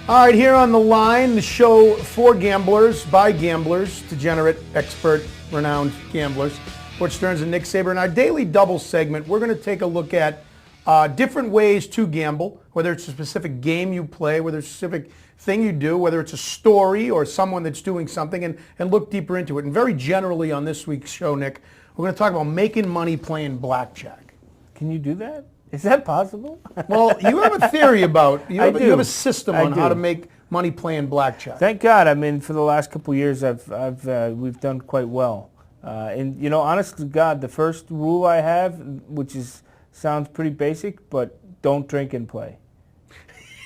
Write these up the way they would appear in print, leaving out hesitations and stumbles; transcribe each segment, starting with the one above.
All right, here on the line, the show for gamblers, by gamblers, degenerate, expert, renowned gamblers. Coach Stearns and Nick Saber. In our daily double segment, we're going to take a look at different ways to gamble, whether it's a specific game you play, whether it's a specific thing you do, whether it's a story or someone that's doing something, and look deeper into it. And very generally on this week's show, Nick, we're going to talk about making money playing blackjack. Can you do that? Is that possible? Well, you have a theory about, you have a system on I do. how to make money playing blackjack. Thank God. I mean, for the last couple of years, we've done quite well. And you know, honest to God, the first rule I have, which sounds pretty basic, but don't drink and play.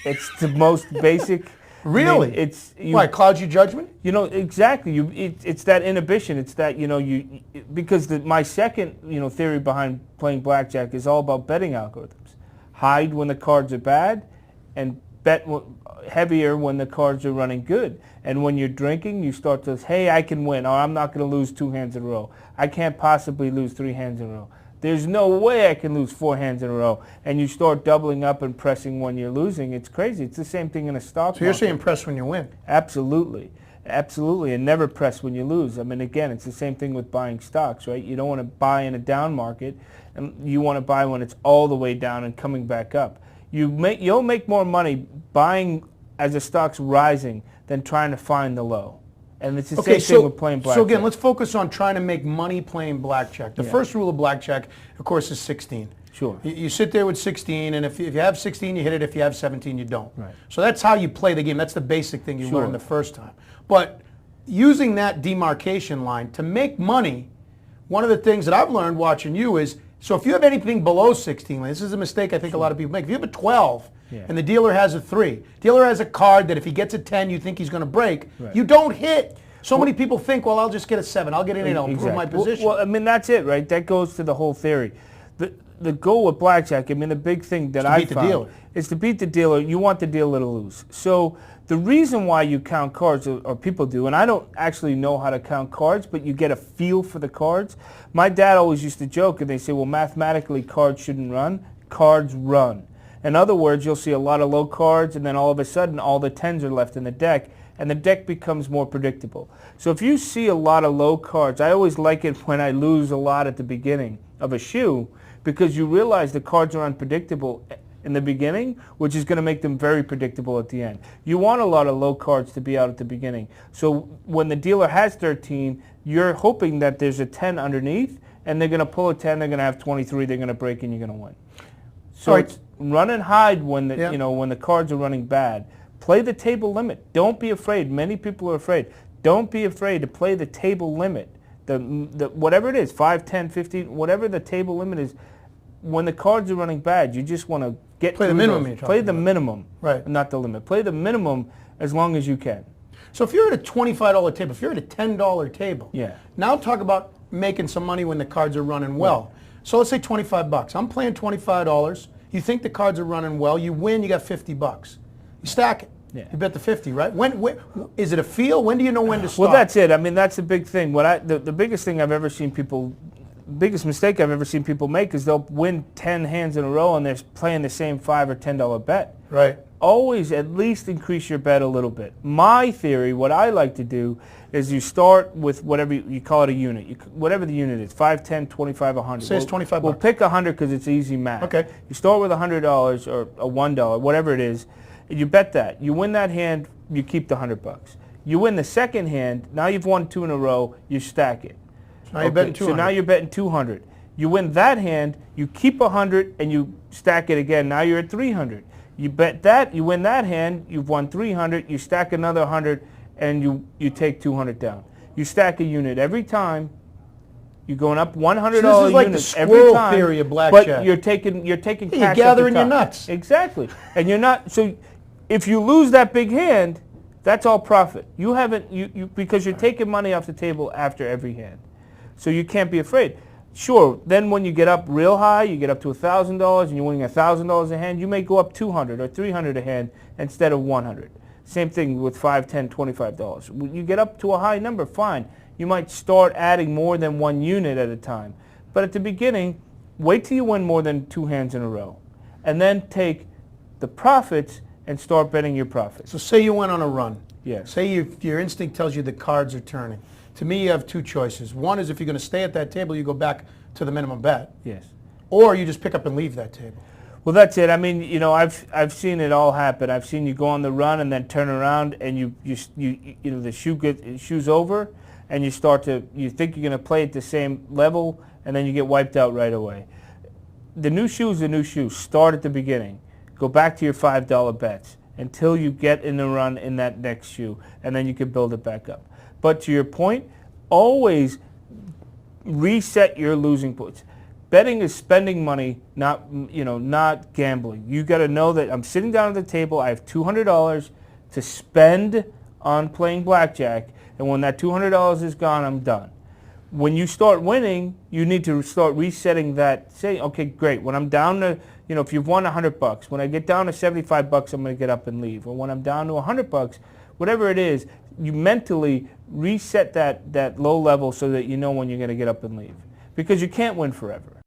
It's the most basic. Really? I mean, Why, clouds your judgment? You know, exactly. It's that inhibition. It's that, because my second, theory behind playing blackjack is all about betting algorithms. Hide when the cards are bad and bet heavier when the cards are running good. And when you're drinking, you start to, hey, I can win, or I'm not going to lose 2 hands in a row. I can't possibly lose 3 hands in a row. There's no way I can lose 4 hands in a row. And you start doubling up and pressing when you're losing. It's crazy. It's the same thing in a stock market. So you're saying press when you win? Absolutely. Absolutely. And never press when you lose. I mean, again, it's the same thing with buying stocks, right? You don't want to buy in a down market, and you want to buy when it's all the way down and coming back up. You'll make more money buying as a stock's rising than trying to find the low. And it's the same thing with playing blackjack. So again, let's focus on trying to make money playing blackjack. The first rule of blackjack, of course, is 16. Sure. You sit there with 16, and if you have 16, you hit it. If you have 17, you don't. Right. So that's how you play the game. That's the basic thing you learn the first time. But using that demarcation line to make money, one of the things that I've learned watching you is, so if you have anything below 16, this is a mistake I think a lot of people make. If you have a 12, and the dealer has a 3, dealer has a card that if he gets a 10, you think he's going to break, you don't hit. So many people think, well, I'll just get a 7, I'll get an 8, I'll improve my position. Well, I mean, that's it, right? That goes to the whole theory. The goal with blackjack, I mean, the big thing that I found is to beat the dealer. You want the dealer to lose. So the reason why you count cards, or people do, and I don't actually know how to count cards, but you get a feel for the cards. My dad always used to joke, and they say, well, mathematically, cards shouldn't run. Cards run. In other words, you'll see a lot of low cards, and then all of a sudden, all the 10s are left in the deck, and the deck becomes more predictable. So if you see a lot of low cards, I always like it when I lose a lot at the beginning of a shoe, because you realize the cards are unpredictable in the beginning, which is going to make them very predictable at the end. You want a lot of low cards to be out at the beginning. So when the dealer has 13, you're hoping that there's a 10 underneath, and they're going to pull a 10, they're going to have 23, they're going to break, and you're going to win. So it's run and hide when the cards are running bad. Play the table limit. Don't be afraid. Many people are afraid. Don't be afraid to play the table limit. The whatever it is, 5, 10, 15, whatever the table limit is. When the cards are running bad, you just want to play the minimum. Play the minimum, right? Not the limit. Play the minimum as long as you can. So if you're at a $25 table, if you're at a $10 table, now talk about making some money when the cards are running well. So let's say $25. I'm playing $25. You think the cards are running well. You win. You got $50. You stack it. Yeah. You bet the 50, right? When is it a feel? When do you know when to stop? Well, that's it. I mean, that's the big thing. The biggest thing I've ever seen biggest mistake I've ever seen people make is they'll win 10 hands in a row and they're playing the same $5 or $10 bet. Right. Always at least increase your bet a little bit. My theory, what I like to do, is you start with whatever you call it a unit, whatever the unit is, 5, 10, 25, 100. Say it's $25. We'll pick 100 because it's easy math. Okay. You start with $100 or a $1, whatever it is. You bet that. You win that hand, you keep the $100. You win the second hand, now you've won 2 in a row, you stack it. So now you're betting 200. So now you're betting 200. You win that hand, you keep 100 and you stack it again. Now you're at 300. You bet that, you win that hand, you've won 300, you stack another 100 and you take 200 down. You stack a unit every time. You're going up $100 so this is like units the every squirrel time. theory of blackjack. But you're taking cash. You're gathering your nuts. Exactly. And you're not, so if you lose that big hand, that's all profit. You haven't, because you're taking money off the table after every hand. So you can't be afraid. Sure, then when you get up real high, you get up to $1,000 and you're winning $1,000 a hand, you may go up $200 or $300 a hand instead of $100. Same thing with $5, $10, $25. When you get up to a high number, fine. You might start adding more than one unit at a time. But at the beginning, wait till you win more than 2 hands in a row. And then take the profits and start betting your profits. So say you went on a run. Yes. Say your instinct tells you the cards are turning. To me, you have two choices. One is if you're going to stay at that table, you go back to the minimum bet. Yes. Or you just pick up and leave that table. Well, that's it. I mean, you know, I've seen it all happen. I've seen you go on the run and then turn around and you know the shoe's over, and you think you're going to play at the same level, and then you get wiped out right away. The new shoe is the new shoe. Start at the beginning. Go back to your $5 bets until you get in the run in that next shoe, and then you can build it back up. But to your point, always reset your losing points. Betting is spending money, not gambling. You got to know that I'm sitting down at the table. I have $200 to spend on playing blackjack, and when that $200 is gone, I'm done. When you start winning, you need to start resetting that. Say, okay, great. When I'm down to, if you've won $100, when I get down to $75, I'm going to get up and leave. Or when I'm down to $100, whatever it is, you mentally reset that low level so that you know when you're going to get up and leave. Because you can't win forever.